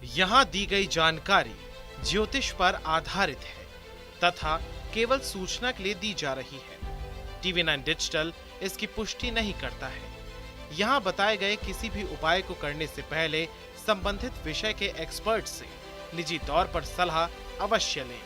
यहाँ दी गई जानकारी ज्योतिष पर आधारित है तथा केवल सूचना के लिए दी जा रही है। TV9 डिजिटल इसकी पुष्टि नहीं करता है। यहाँ बताए गए किसी भी उपाय को करने से पहले संबंधित विषय के एक्सपर्ट से निजी तौर पर सलाह अवश्य लें।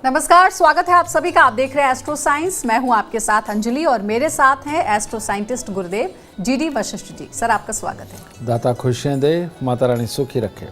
नमस्कार, स्वागत है आप सभी का। आप देख रहे हैं एस्ट्रो साइंस। मैं हूं आपके साथ अंजलि और मेरे साथ हैं एस्ट्रो साइंटिस्ट गुरुदेव जीडी वशिष्ठ जी। सर, आपका स्वागत है। दाता खुशियां दे, माता रानी सुखी रखे।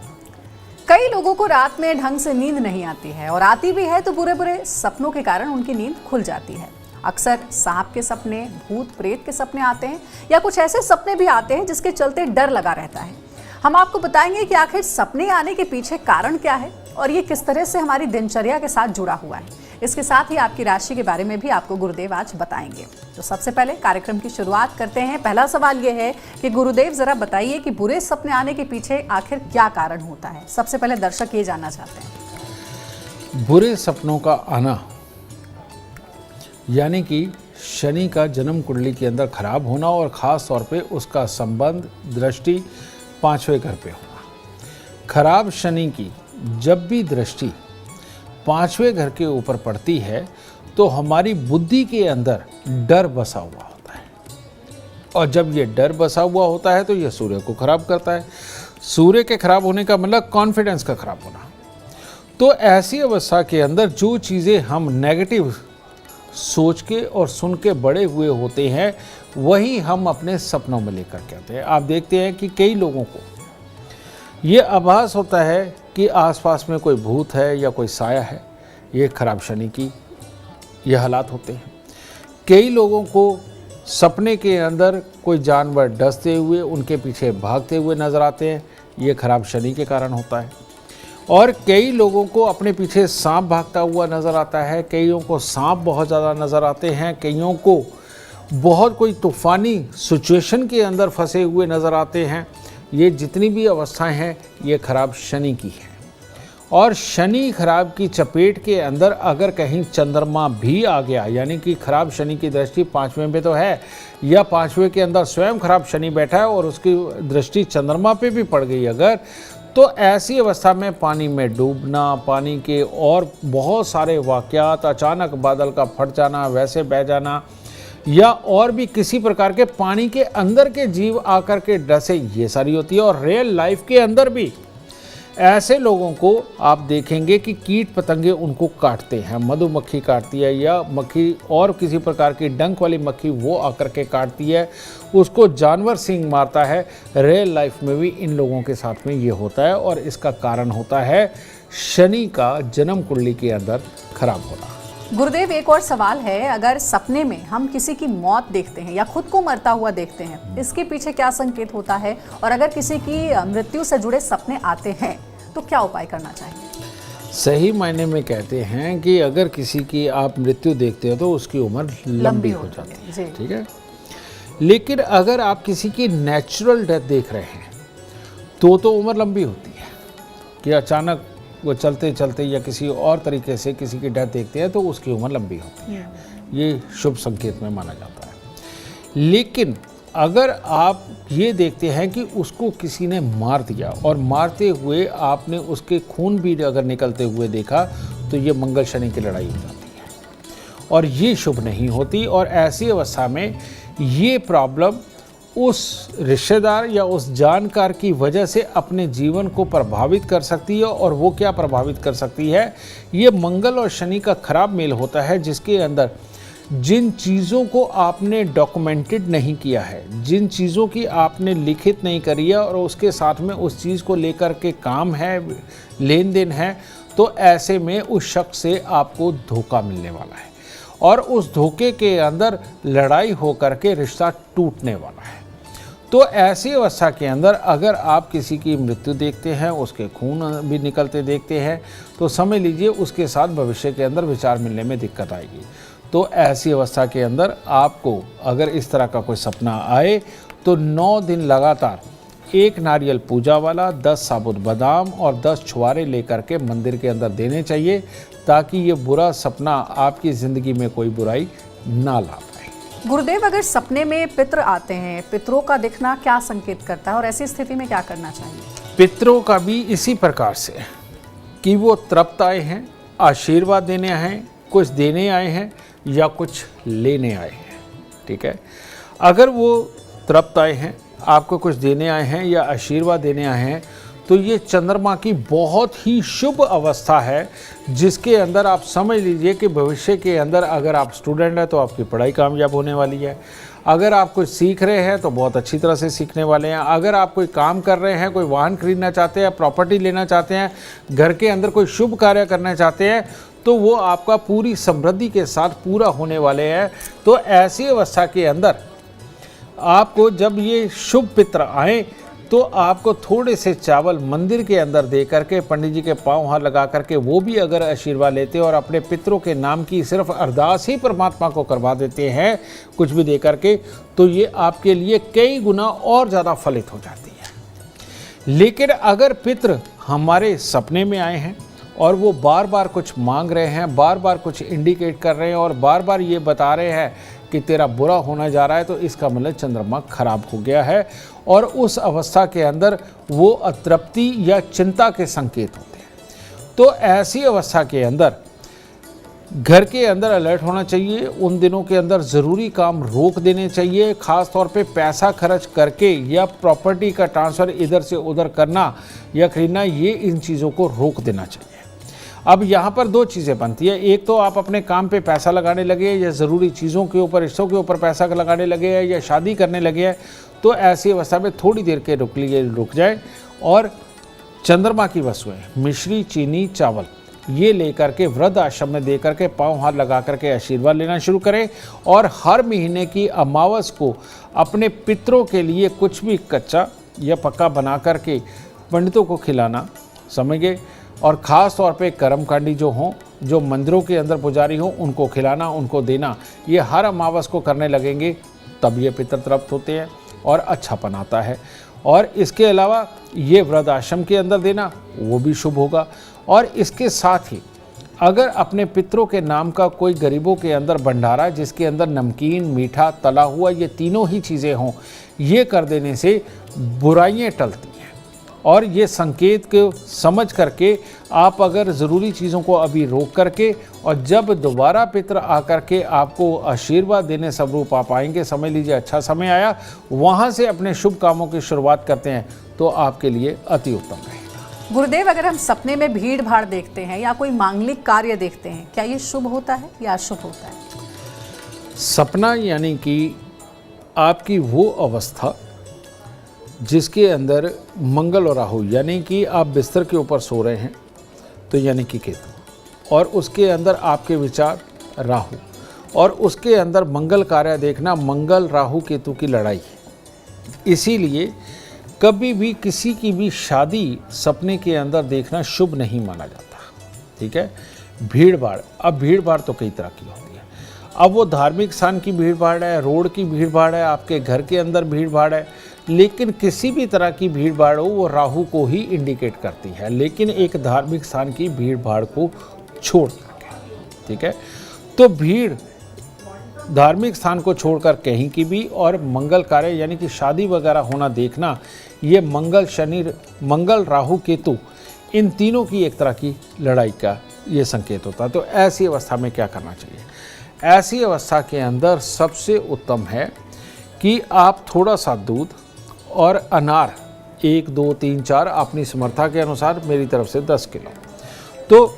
कई लोगों को रात में ढंग से नींद नहीं आती है और आती भी है तो बुरे बुरे सपनों के कारण उनकी नींद खुल जाती है। अक्सर सांप के सपने, भूत प्रेत के सपने आते हैं या कुछ ऐसे सपने भी आते हैं जिसके चलते डर लगा रहता है। हम आपको बताएंगे कि आखिर सपने आने के पीछे कारण क्या है और ये किस तरह से हमारी दिनचर्या के साथ जुड़ा हुआ है। इसके साथ ही आपकी राशि के बारे में भी आपको गुरुदेव आज बताएंगे। तो सबसे पहले कार्यक्रम की शुरुआत करते हैं। पहला सवाल ये है कि गुरुदेव जरा बताइए कि बुरे सपने आने के पीछे आखिर क्या कारण होता है। सबसे पहले दर्शक ये जानना चाहते हैं। बुरे सपनों का आना यानी कि शनि का जन्म कुंडली के अंदर खराब होना और ख़ास तौर पे उसका संबंध दृष्टि 5वें घर पे होना। खराब शनि की जब भी दृष्टि 5वें घर के ऊपर पड़ती है तो हमारी बुद्धि के अंदर डर बसा हुआ होता है और जब ये डर बसा हुआ होता है तो ये सूर्य को खराब करता है। सूर्य के खराब होने का मतलब कॉन्फिडेंस का खराब होना। तो ऐसी अवस्था के अंदर जो चीज़ें हम नेगेटिव सोच के और सुन के बड़े हुए होते हैं वही हम अपने सपनों में लेकर के आते हैं। आप देखते हैं कि कई लोगों को ये आभास होता है कि आसपास में कोई भूत है या कोई साया है। ये खराब शनि की ये हालात होते हैं। कई लोगों को सपने के अंदर कोई जानवर डसते हुए उनके पीछे भागते हुए नज़र आते हैं। ये खराब शनि के कारण होता है। और कई लोगों को अपने पीछे सांप भागता हुआ नज़र आता है। कईयों को सांप बहुत ज़्यादा नज़र आते हैं। कईयों को बहुत कोई तूफ़ानी सिचुएशन के अंदर फंसे हुए नज़र आते हैं। ये जितनी भी अवस्थाएं हैं ये खराब शनि की है। और शनि खराब की चपेट के अंदर अगर कहीं चंद्रमा भी आ गया यानी कि खराब शनि की दृष्टि 5वें पे तो है या 5वें के अंदर स्वयं खराब शनि बैठा है और उसकी दृष्टि चंद्रमा पे भी पड़ गई अगर, तो ऐसी अवस्था में पानी में डूबना, पानी के और बहुत सारे वाक़यात, अचानक बादल का फट जाना, वैसे बह जाना या और भी किसी प्रकार के पानी के अंदर के जीव आकर के डसे, ये सारी होती है। और रियल लाइफ के अंदर भी ऐसे लोगों को आप देखेंगे कि कीट पतंगे उनको काटते हैं। मधुमक्खी काटती है या मक्खी और किसी प्रकार की डंक वाली मक्खी वो आकर के काटती है, उसको जानवर सिंह मारता है। रियल लाइफ में भी इन लोगों के साथ में ये होता है और इसका कारण होता है शनि का जन्म कुंडली के अंदर खराब होना। गुरुदेव, एक और सवाल है, अगर सपने में हम किसी की मौत देखते हैं या खुद को मरता हुआ देखते हैं, इसके पीछे क्या संकेत होता है? और अगर किसी की मृत्यु से जुड़े सपने आते हैं तो क्या उपाय करना चाहिए? सही मायने में कहते हैं कि अगर किसी की आप मृत्यु देखते हो तो उसकी उम्र लंबी हो जाती है, ठीक है। लेकिन अगर आप किसी की नेचुरल डेथ देख रहे हैं तो उम्र लंबी होती है कि अचानक वो चलते चलते या किसी और तरीके से किसी की डेथ देखते हैं तो उसकी उम्र लंबी होती है। ये शुभ संकेत में माना जाता है। लेकिन अगर आप ये देखते हैं कि उसको किसी ने मार दिया और मारते हुए आपने उसके खून भी अगर निकलते हुए देखा तो ये मंगल शनि की लड़ाई हो जाती है और ये शुभ नहीं होती। और ऐसी अवस्था में ये प्रॉब्लम उस रिश्तेदार या उस जानकार की वजह से अपने जीवन को प्रभावित कर सकती है। और वो क्या प्रभावित कर सकती है? ये मंगल और शनि का खराब मेल होता है जिसके अंदर जिन चीज़ों को आपने डॉक्यूमेंटेड नहीं किया है, जिन चीज़ों की आपने लिखित नहीं करी है और उसके साथ में उस चीज़ को लेकर के काम है, लेन देन है, तो ऐसे में उस शख्स से आपको धोखा मिलने वाला है और उस धोखे के अंदर लड़ाई होकर के रिश्ता टूटने वाला है। तो ऐसी अवस्था के अंदर अगर आप किसी की मृत्यु देखते हैं, उसके खून भी निकलते देखते हैं, तो समझ लीजिए उसके साथ भविष्य के अंदर विचार मिलने में दिक्कत आएगी। तो ऐसी अवस्था के अंदर आपको अगर इस तरह का कोई सपना आए तो 9 दिन लगातार 1 नारियल पूजा वाला, 10 साबुत बादाम और 10 छुआरे लेकर के मंदिर के अंदर देने चाहिए ताकि ये बुरा सपना आपकी ज़िंदगी में कोई बुराई ना ला पाए। गुरुदेव, अगर सपने में पितृ आते हैं, पितरों का दिखना क्या संकेत करता है और ऐसी स्थिति में क्या करना चाहिए? पितरों का भी इसी प्रकार से कि वो तृप्त आए हैं, आशीर्वाद देने आए हैं, कुछ देने आए हैं या कुछ लेने आए हैं। ठीक है, अगर वो तृप्त आए हैं, आपको कुछ देने आए हैं या आशीर्वाद देने आए हैं, तो ये चंद्रमा की बहुत ही शुभ अवस्था है, जिसके अंदर आप समझ लीजिए कि भविष्य के अंदर अगर आप स्टूडेंट हैं तो आपकी पढ़ाई कामयाब होने वाली है। अगर आप कुछ सीख रहे हैं तो बहुत अच्छी तरह से सीखने वाले हैं। अगर आप कोई काम कर रहे हैं, कोई वाहन खरीदना चाहते हैं, प्रॉपर्टी लेना चाहते हैं, घर के अंदर कोई शुभ कार्य करना चाहते हैं, तो वो आपका पूरी समृद्धि के साथ पूरा होने वाले हैं। तो ऐसी अवस्था के अंदर आपको जब ये शुभ पित्र आए तो आपको थोड़े से चावल मंदिर के अंदर दे करके, पंडित जी के पांव हाथ लगा करके, वो भी अगर आशीर्वाद लेते और अपने पितरों के नाम की सिर्फ अरदास ही परमात्मा को करवा देते हैं कुछ भी दे करके, तो ये आपके लिए कई गुना और ज़्यादा फलित हो जाती है। लेकिन अगर पितृ हमारे सपने में आए हैं और वो बार बार कुछ मांग रहे हैं, बार बार कुछ इंडिकेट कर रहे हैं और बार बार ये बता रहे हैं कि तेरा बुरा होना जा रहा है, तो इसका मतलब चंद्रमा खराब हो गया है और उस अवस्था के अंदर वो अतृप्ति या चिंता के संकेत होते हैं। तो ऐसी अवस्था के अंदर घर के अंदर अलर्ट होना चाहिए। उन दिनों के अंदर ज़रूरी काम रोक देने चाहिए, ख़ास तौर पे पैसा खर्च करके या प्रॉपर्टी का ट्रांसफ़र इधर से उधर करना या खरीदना, ये इन चीज़ों को रोक देना चाहिए। अब यहाँ पर दो चीज़ें बनती है, एक तो आप अपने काम पे पैसा लगाने लगे या ज़रूरी चीज़ों के ऊपर, रिश्तों के ऊपर पैसा लगाने लगे हैं या शादी करने लगे हैं, तो ऐसी अवस्था में थोड़ी देर के रुक जाए और चंद्रमा की वस्तुएं, मिश्री, चीनी, चावल, ये लेकर के वृद्ध आश्रम में दे करके पाँव हाथ लगा करके आशीर्वाद लेना शुरू करें। और हर महीने की अमावस को अपने पितरों के लिए कुछ भी कच्चा या पक्का बना करके पंडितों को खिलाना, समझ गए। और ख़ास तौर पे कर्मकांडी जो हों, जो मंदिरों के अंदर पुजारी हों, उनको खिलाना, उनको देना, ये हर अमावस को करने लगेंगे, तब ये पितर तृप्त होते हैं और अच्छापन आता है। और इसके अलावा ये वृद्ध आश्रम के अंदर देना, वो भी शुभ होगा। और इसके साथ ही अगर अपने पितरों के नाम का कोई गरीबों के अंदर भंडारा, जिसके अंदर नमकीन, मीठा, तला हुआ, ये तीनों ही चीज़ें हों, ये कर देने से बुराइयाँ टलती हैं। और ये संकेत को समझ करके आप अगर ज़रूरी चीज़ों को अभी रोक करके, और जब दोबारा पितर आकर के आपको आशीर्वाद देने स्वरूप आप आएंगे, समझ लीजिए अच्छा समय आया, वहाँ से अपने शुभ कामों की शुरुआत करते हैं, तो आपके लिए अति उत्तम रहेगा। गुरुदेव, अगर हम सपने में भीड़ भाड़ देखते हैं या कोई मांगलिक कार्य देखते हैं, क्या ये शुभ होता है या अशुभ होता है? सपना यानी कि आपकी वो अवस्था जिसके अंदर मंगल और राहु, यानी कि आप बिस्तर के ऊपर सो रहे हैं तो यानी कि केतु, और उसके अंदर आपके विचार राहु, और उसके अंदर मंगल कार्य देखना, मंगल राहु केतु की लड़ाई। इसीलिए कभी भी किसी की भी शादी सपने के अंदर देखना शुभ नहीं माना जाता। ठीक है। भीड़ भाड़, अब भीड़ भाड़ तो कई तरह की होती है। अब वो धार्मिक स्थान की भीड़ भाड़ है, रोड की भीड़ भाड़ है, आपके घर के अंदर भीड़ भाड़ है, लेकिन किसी भी तरह की भीड़ भाड़ हो वो राहु को ही इंडिकेट करती है, लेकिन एक धार्मिक स्थान की भीड़ भाड़ को छोड़ करके। ठीक है। तो भीड़ धार्मिक स्थान को छोड़कर कहीं की भी, और मंगल कार्य यानी कि शादी वगैरह होना देखना, ये मंगल शनि, मंगल राहु केतु, इन तीनों की एक तरह की लड़ाई का ये संकेत होता है। तो ऐसी अवस्था में क्या करना चाहिए? ऐसी अवस्था के अंदर सबसे उत्तम है कि आप थोड़ा सा दूध और अनार, 1, 2, 3, 4 अपनी समर्था के अनुसार, मेरी तरफ से 10 किलो, तो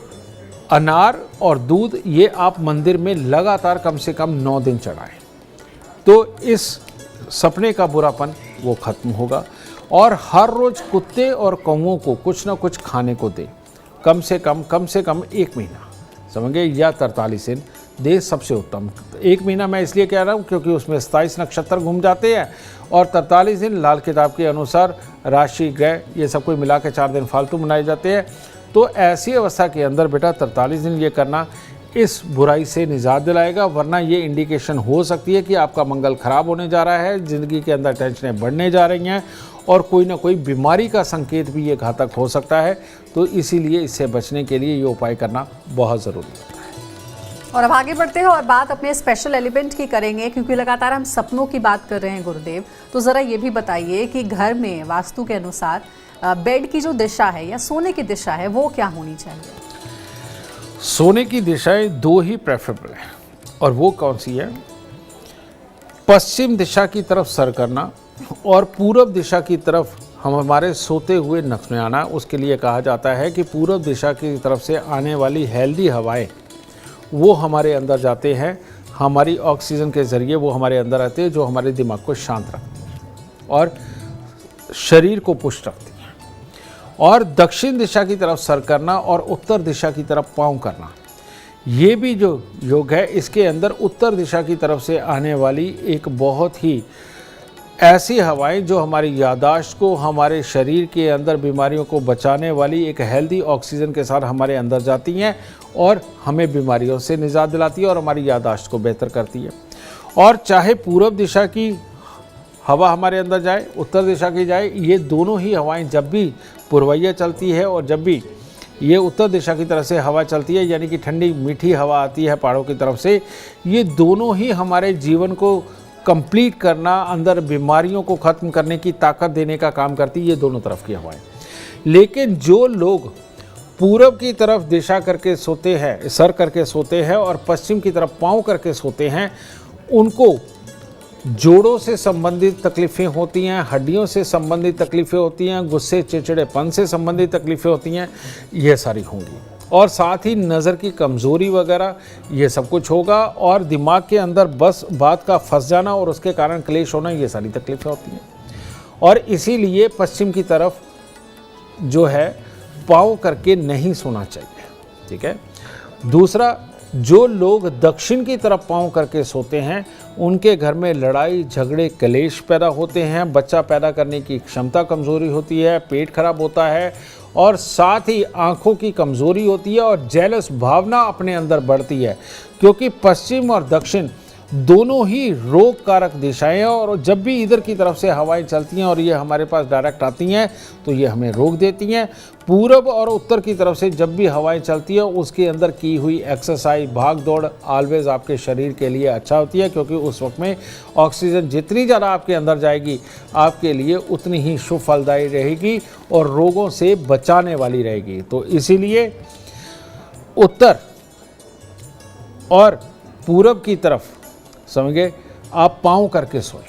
अनार और दूध ये आप मंदिर में लगातार कम से कम 9 दिन चढ़ाएं, तो इस सपने का बुरापन वो खत्म होगा। और हर रोज़ कुत्ते और कौवों को कुछ ना कुछ खाने को दें, कम से कम 1 महीना, समझे, या 43 दिन दे, सबसे उत्तम। 1 महीना मैं इसलिए कह रहा हूँ क्योंकि उसमें 27 नक्षत्र घूम जाते हैं, और 43 दिन लाल किताब के अनुसार राशि, ग्रह, ये सब कोई मिला के 4 दिन फालतू मनाए जाते हैं। तो ऐसी अवस्था के अंदर बेटा 43 दिन ये करना इस बुराई से निजात दिलाएगा, वरना ये इंडिकेशन हो सकती है कि आपका मंगल खराब होने जा रहा है, ज़िंदगी के अंदर टेंशनें बढ़ने जा रही हैं, और कोई ना कोई बीमारी का संकेत भी ये घातक हो सकता है। तो इसीलिए इससे बचने के लिए ये उपाय करना बहुत ज़रूरी होता है। और अब आगे बढ़ते हैं और बात अपने स्पेशल एलिमेंट की करेंगे, क्योंकि लगातार हम सपनों की बात कर रहे हैं गुरुदेव। तो ज़रा ये भी बताइए कि घर में वास्तु के अनुसार बेड की जो दिशा है या सोने की दिशा है वो क्या होनी चाहिए? सोने की दिशाएं दो ही प्रेफरेबल है, और वो कौन सी है? पश्चिम दिशा की तरफ सर करना और पूरब दिशा की तरफ हम हमारे सोते हुए नक्श में आना। उसके लिए कहा जाता है कि पूरब दिशा की तरफ से आने वाली हेल्दी हवाएं वो हमारे अंदर जाते हैं, हमारी ऑक्सीजन के ज़रिए वो हमारे अंदर आते हैं, जो हमारे दिमाग को शांत रखती है और शरीर को पुष्ट रखती है। और दक्षिण दिशा की तरफ सर करना और उत्तर दिशा की तरफ पाँव करना, ये भी जो योग है, इसके अंदर उत्तर दिशा की तरफ से आने वाली एक बहुत ही ऐसी हवाएं जो हमारी याददाश्त को, हमारे शरीर के अंदर बीमारियों को बचाने वाली एक हेल्दी ऑक्सीजन के साथ हमारे अंदर जाती हैं और हमें बीमारियों से निजात दिलाती है और हमारी याददाश्त को बेहतर करती है। और चाहे पूरब दिशा की हवा हमारे अंदर जाए, उत्तर दिशा की जाए, ये दोनों ही हवाएं जब भी पूर्वैया चलती है और जब भी ये उत्तर दिशा की तरफ से हवा चलती है, यानी कि ठंडी मीठी हवा आती है पहाड़ों की तरफ से, ये दोनों ही हमारे जीवन को कंप्लीट करना, अंदर बीमारियों को ख़त्म करने की ताकत देने का काम करती है, ये दोनों तरफ की हवाएं। लेकिन जो लोग पूरब की तरफ दिशा करके सोते हैं, सर करके सोते हैं और पश्चिम की तरफ पाँव करके सोते हैं, उनको जोड़ों से संबंधित तकलीफ़ें होती हैं, हड्डियों से संबंधित तकलीफ़ें होती हैं, गुस्से चिड़चिड़ेपन से संबंधित तकलीफ़ें होती हैं, ये सारी होंगी। और साथ ही नज़र की कमज़ोरी वगैरह ये सब कुछ होगा और दिमाग के अंदर बस बात का फंस जाना और उसके कारण क्लेश होना, ये सारी तकलीफ़ें होती हैं। और इसीलिए पश्चिम की तरफ जो है पाँव करके नहीं सोना चाहिए, ठीक है। दूसरा, जो लोग दक्षिण की तरफ पाँव करके सोते हैं, उनके घर में लड़ाई झगड़े कलेश पैदा होते हैं, बच्चा पैदा करने की क्षमता कमज़ोरी होती है, पेट खराब होता है और साथ ही आँखों की कमज़ोरी होती है और जेलस भावना अपने अंदर बढ़ती है, क्योंकि पश्चिम और दक्षिण दोनों ही रोग कारक दिशाएं हैं और जब भी इधर की तरफ से हवाएं चलती हैं और ये हमारे पास डायरेक्ट आती हैं तो ये हमें रोग देती हैं। पूरब और उत्तर की तरफ से जब भी हवाएं चलती हैं, उसके अंदर की हुई एक्सरसाइज, भाग दौड़ ऑलवेज आपके शरीर के लिए अच्छा होती है, क्योंकि उस वक्त में ऑक्सीजन जितनी ज़्यादा आपके अंदर जाएगी आपके लिए उतनी ही शुभ फलदायी रहेगी और रोगों से बचाने वाली रहेगी। तो इसीलिए उत्तर और पूरब की तरफ समझे आप पाँव करके सोएं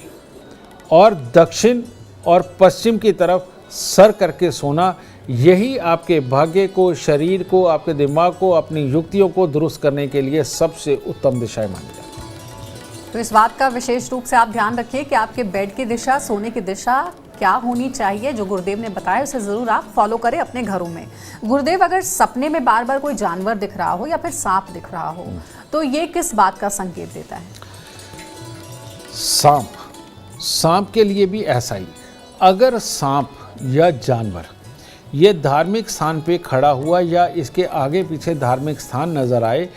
और दक्षिण और पश्चिम की तरफ सर करके सोना, यही आपके भाग्य को, शरीर को, आपके दिमाग को, अपनी युक्तियों को दुरुस्त करने के लिए सबसे उत्तम दिशाएं मानी जाती हैं। तो इस बात का विशेष रूप से आप ध्यान रखिए कि आपके बेड की दिशा, सोने की दिशा क्या होनी चाहिए। जो गुरुदेव ने बताया उसे ज़रूर आप फॉलो करें अपने घरों में। गुरुदेव, अगर सपने में बार बार कोई जानवर दिख रहा हो या फिर सांप दिख रहा हो, तो ये किस बात का संकेत देता है? सांप के लिए भी ऐसा ही। अगर सांप या जानवर ये धार्मिक स्थान पे खड़ा हुआ या इसके आगे पीछे धार्मिक स्थान नज़र आए,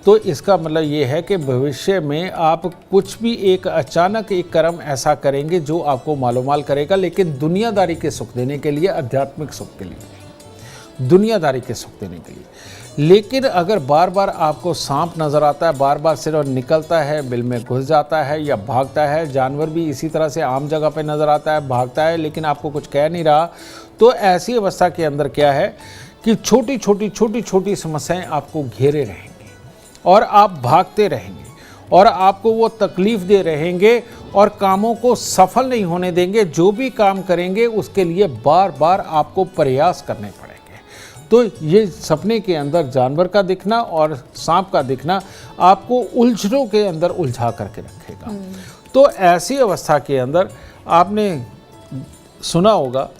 तो इसका मतलब ये है कि भविष्य में आप कुछ भी एक अचानक एक कर्म ऐसा करेंगे जो आपको मालोमाल करेगा, लेकिन दुनियादारी के सुख देने के लिए, आध्यात्मिक सुख के लिए, दुनियादारी के सुख देने के लिए। लेकिन अगर बार बार आपको सांप नज़र आता है, बार बार सिर्फ निकलता है, बिल में घुस जाता है या भागता है, जानवर भी इसी तरह से आम जगह पे नज़र आता है, भागता है, लेकिन आपको कुछ कह नहीं रहा, तो ऐसी अवस्था के अंदर क्या है कि छोटी छोटी समस्याएं आपको घेरे रहेंगी और आप भागते रहेंगे और आपको वो तकलीफ़ दे रहेंगे और कामों को सफल नहीं होने देंगे। जो भी काम करेंगे उसके लिए बार बार आपको प्रयास करने पड़ेंगे। तो ये सपने के अंदर जानवर का दिखना और सांप का दिखना आपको उलझनों के अंदर उलझा करके रखेगा। तो ऐसी अवस्था के अंदर आपने सुना होगा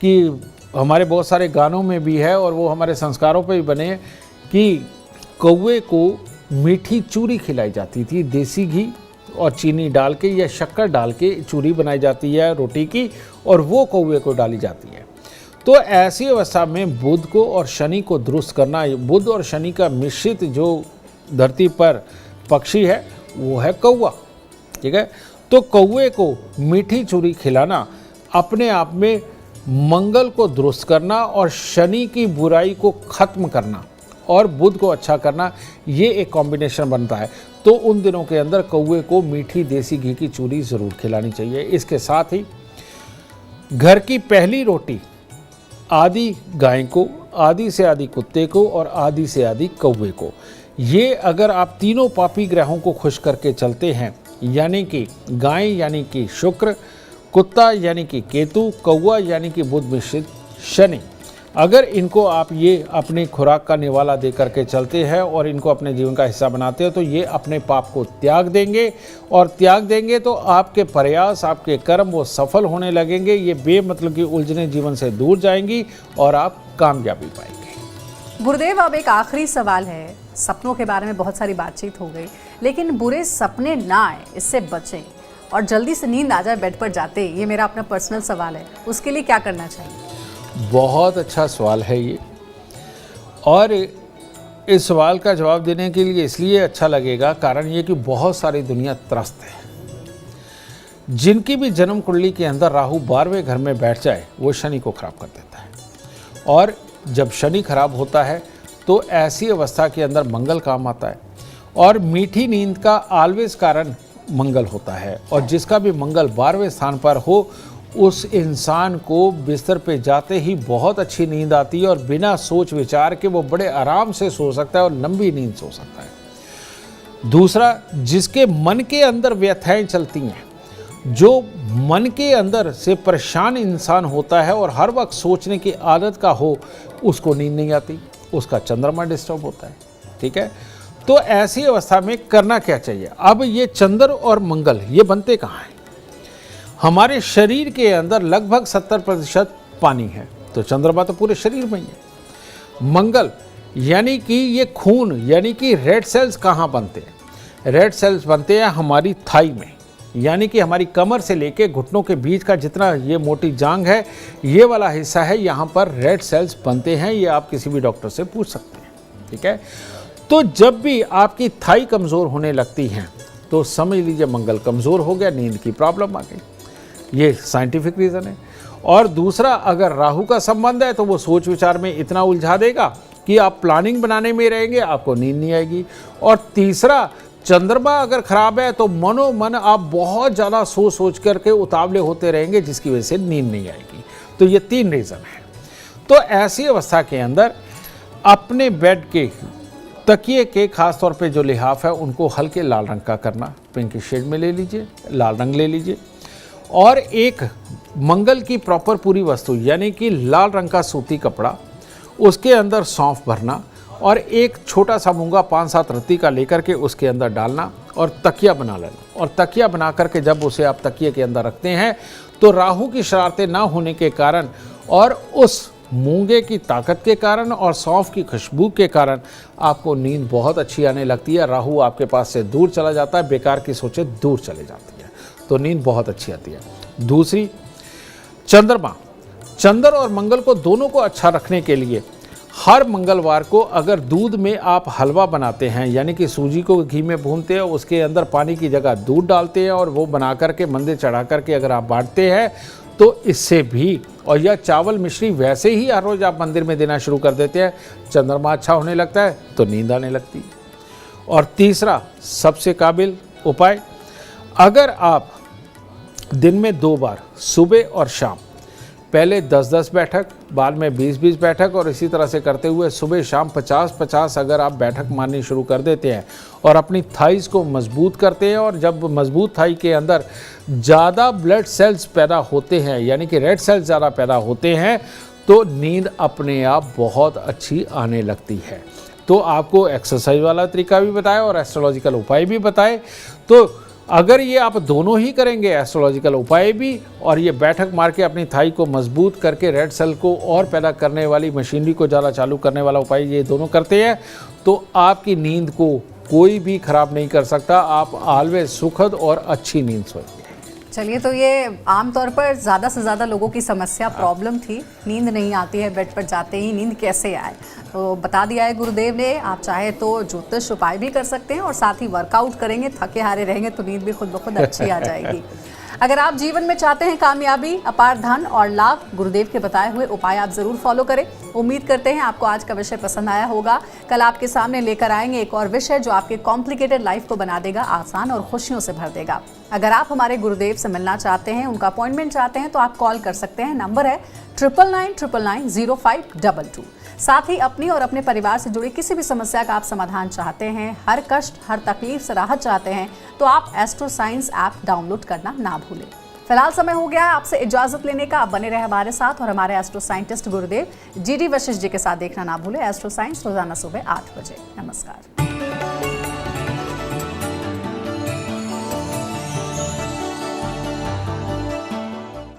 कि हमारे बहुत सारे गानों में भी है और वो हमारे संस्कारों पे भी बने कि कौवे को मीठी चूरी खिलाई जाती थी, देसी घी और चीनी डाल के या शक्कर डाल के चूरी बनाई जाती है रोटी की, और वो कौवे को डाली जाती है। तो ऐसी अवस्था में बुध को और शनि को दुरुस्त करना, बुध और शनि का मिश्रित जो धरती पर पक्षी है वो है कौवा, ठीक है। तो कौवे को मीठी चूरी खिलाना अपने आप में मंगल को दुरुस्त करना और शनि की बुराई को खत्म करना और बुध को अच्छा करना, ये एक कॉम्बिनेशन बनता है। तो उन दिनों के अंदर कौवे को मीठी देसी घी की चूरी ज़रूर खिलानी चाहिए। इसके साथ ही घर की पहली रोटी आधी गाय को, आधी से आधी कुत्ते को और आधी से आधी कौवे को, ये अगर आप तीनों पापी ग्रहों को खुश करके चलते हैं, यानी कि गाय यानी कि शुक्र, कुत्ता यानी कि केतु, कौवा यानी कि बुध मिश्रित शनि, अगर इनको आप ये अपनी खुराक का निवाला दे करके चलते हैं और इनको अपने जीवन का हिस्सा बनाते हो, तो ये अपने पाप को त्याग देंगे, और त्याग देंगे तो आपके प्रयास, आपके कर्म वो सफल होने लगेंगे। ये बेमतलब की उलझने जीवन से दूर जाएंगी और आप कामयाबी पाएंगे। गुरुदेव, अब एक आखिरी सवाल है। सपनों के बारे में बहुत सारी बातचीत हो गई, लेकिन बुरे सपने ना आए, इससे बचें और जल्दी से नींद आ जाए बेड पर जाते ही, ये मेरा अपना पर्सनल सवाल है, उसके लिए क्या करना चाहिए? बहुत अच्छा सवाल है ये, और इस सवाल का जवाब देने के लिए इसलिए अच्छा लगेगा, कारण ये कि बहुत सारी दुनिया त्रस्त है। जिनकी भी जन्म कुंडली के अंदर राहु 12वें घर में बैठ जाए, वो शनि को खराब कर देता है। और जब शनि खराब होता है तो ऐसी अवस्था के अंदर मंगल काम आता है, और मीठी नींद का ऑलवेज कारण मंगल होता है। और जिसका भी मंगल 12वें स्थान पर हो, उस इंसान को बिस्तर पे जाते ही बहुत अच्छी नींद आती है, और बिना सोच विचार के वो बड़े आराम से सो सकता है और लंबी नींद सो सकता है। दूसरा, जिसके मन के अंदर व्यथाएं चलती हैं, जो मन के अंदर से परेशान इंसान होता है और हर वक्त सोचने की आदत का हो, उसको नींद नहीं आती, उसका चंद्रमा डिस्टर्ब होता है। ठीक है, तो ऐसी अवस्था में करना क्या चाहिए? अब ये चंद्र और मंगल ये बनते कहाँ हैं? हमारे शरीर के अंदर लगभग 70% पानी है, तो चंद्रमा तो पूरे शरीर में ही है। मंगल यानी कि ये खून, यानी कि रेड सेल्स कहाँ बनते हैं? रेड सेल्स बनते हैं हमारी थाई में, यानी कि हमारी कमर से लेके घुटनों के बीच का जितना ये मोटी जांग है, ये वाला हिस्सा है, यहाँ पर रेड सेल्स बनते हैं। ये आप किसी भी डॉक्टर से पूछ सकते हैं। ठीक है, तो जब भी आपकी थाई कमज़ोर होने लगती हैं, तो समझ लीजिए मंगल कमज़ोर हो गया, नींद की प्रॉब्लम आ गई। ये साइंटिफिक रीज़न है। और दूसरा, अगर राहु का संबंध है तो वो सोच विचार में इतना उलझा देगा कि आप प्लानिंग बनाने में रहेंगे, आपको नींद नहीं आएगी। और तीसरा, चंद्रमा अगर खराब है तो मनोमन आप बहुत ज़्यादा सोच करके उतावले होते रहेंगे, जिसकी वजह से नींद नहीं आएगी। तो ये 3 रीज़न है। तो ऐसी अवस्था के अंदर अपने बेड के तकिए के खास तौर पे जो लिहाफ है, उनको हल्के लाल रंग का करना, पिंक शेड में ले लीजिए, लाल रंग ले लीजिए, और एक मंगल की प्रॉपर पूरी वस्तु यानी कि लाल रंग का सूती कपड़ा, उसके अंदर सौंफ भरना, और एक छोटा सा मूंगा 5-7 रत्ती का लेकर के उसके अंदर डालना, और तकिया बना लेना। और तकिया बना करके जब उसे आप तकिए के अंदर रखते हैं, तो राहु की शरारतें ना होने के कारण और उस मूंगे की ताकत के कारण और सौंफ की खुशबू के कारण आपको नींद बहुत अच्छी आने लगती है। राहु आपके पास से दूर चला जाता है, बेकार की सोचें दूर चले जाती है, तो नींद बहुत अच्छी आती है। दूसरी, चंद्रमा, चंद्र और मंगल को दोनों को अच्छा रखने के लिए हर मंगलवार को अगर दूध में आप हलवा बनाते हैं, यानी कि सूजी को घी में भूनते हैं, उसके अंदर पानी की जगह दूध डालते हैं और वो बना करके मंदिर चढ़ा करके अगर आप बांटते हैं, तो इससे भी, और यह चावल मिश्री वैसे ही हर रोज़ आप मंदिर में देना शुरू कर देते हैं, चंद्रमा अच्छा होने लगता है, तो नींद आने लगती है। और तीसरा सबसे काबिल उपाय, अगर आप दिन में 2 बार सुबह और शाम, पहले 10-10 बैठक, बाद में 20-20 बैठक, और इसी तरह से करते हुए सुबह शाम 50-50 अगर आप बैठक मारनी शुरू कर देते हैं और अपनी थाइस को मजबूत करते हैं, और जब मजबूत थाई के अंदर ज़्यादा ब्लड सेल्स पैदा होते हैं, यानी कि रेड सेल्स ज़्यादा पैदा होते हैं, तो नींद अपने आप बहुत अच्छी आने लगती है। तो आपको एक्सरसाइज वाला तरीका भी बताया और एस्ट्रोलॉजिकल उपाय भी बताए। तो अगर ये आप दोनों ही करेंगे, एस्ट्रोलॉजिकल उपाय भी और ये बैठक मार के अपनी थाई को मजबूत करके रेड सेल को और पैदा करने वाली मशीनरी को ज़्यादा चालू करने वाला उपाय ये दोनों करते हैं, तो आपकी नींद को कोई भी खराब नहीं कर सकता। आप ऑलवेज सुखद और अच्छी नींद सोएंगे। चलिए, तो ये आमतौर पर ज़्यादा से ज़्यादा लोगों की समस्या, प्रॉब्लम थी, नींद नहीं आती है, बेड पर जाते ही नींद कैसे आए, तो बता दिया है गुरुदेव ने। आप चाहे तो ज्योतिष उपाय भी कर सकते हैं और साथ ही वर्कआउट करेंगे, थके हारे रहेंगे तो नींद भी खुद ब खुद अच्छी आ जाएगी। अगर आप जीवन में चाहते हैं कामयाबी, अपार धन और लाभ, गुरुदेव के बताए हुए उपाय आप जरूर फॉलो करें। उम्मीद करते हैं आपको आज का विषय पसंद आया होगा। कल आपके सामने लेकर आएंगे एक और विषय जो आपके कॉम्प्लिकेटेड लाइफ को बना देगा आसान और खुशियों से भर देगा। अगर आप हमारे गुरुदेव से मिलना चाहते हैं, उनका अपॉइंटमेंट चाहते हैं तो आप कॉल कर सकते हैं। नंबर है 9999900522। साथ ही अपनी और अपने परिवार से जुड़ी किसी भी समस्या का आप समाधान चाहते हैं, हर कष्ट हर तकलीफ से राहत चाहते हैं तो आप एस्ट्रो साइंस ऐप डाउनलोड करना ना भूलें। फिलहाल समय हो गया है आपसे इजाजत लेने का। आप बने रहे हमारे साथ और हमारे एस्ट्रो साइंटिस्ट गुरुदेव GD वशिष्ठ जी के साथ देखना ना भूलें एस्ट्रो साइंस रोजाना सुबह 8 बजे। नमस्कार।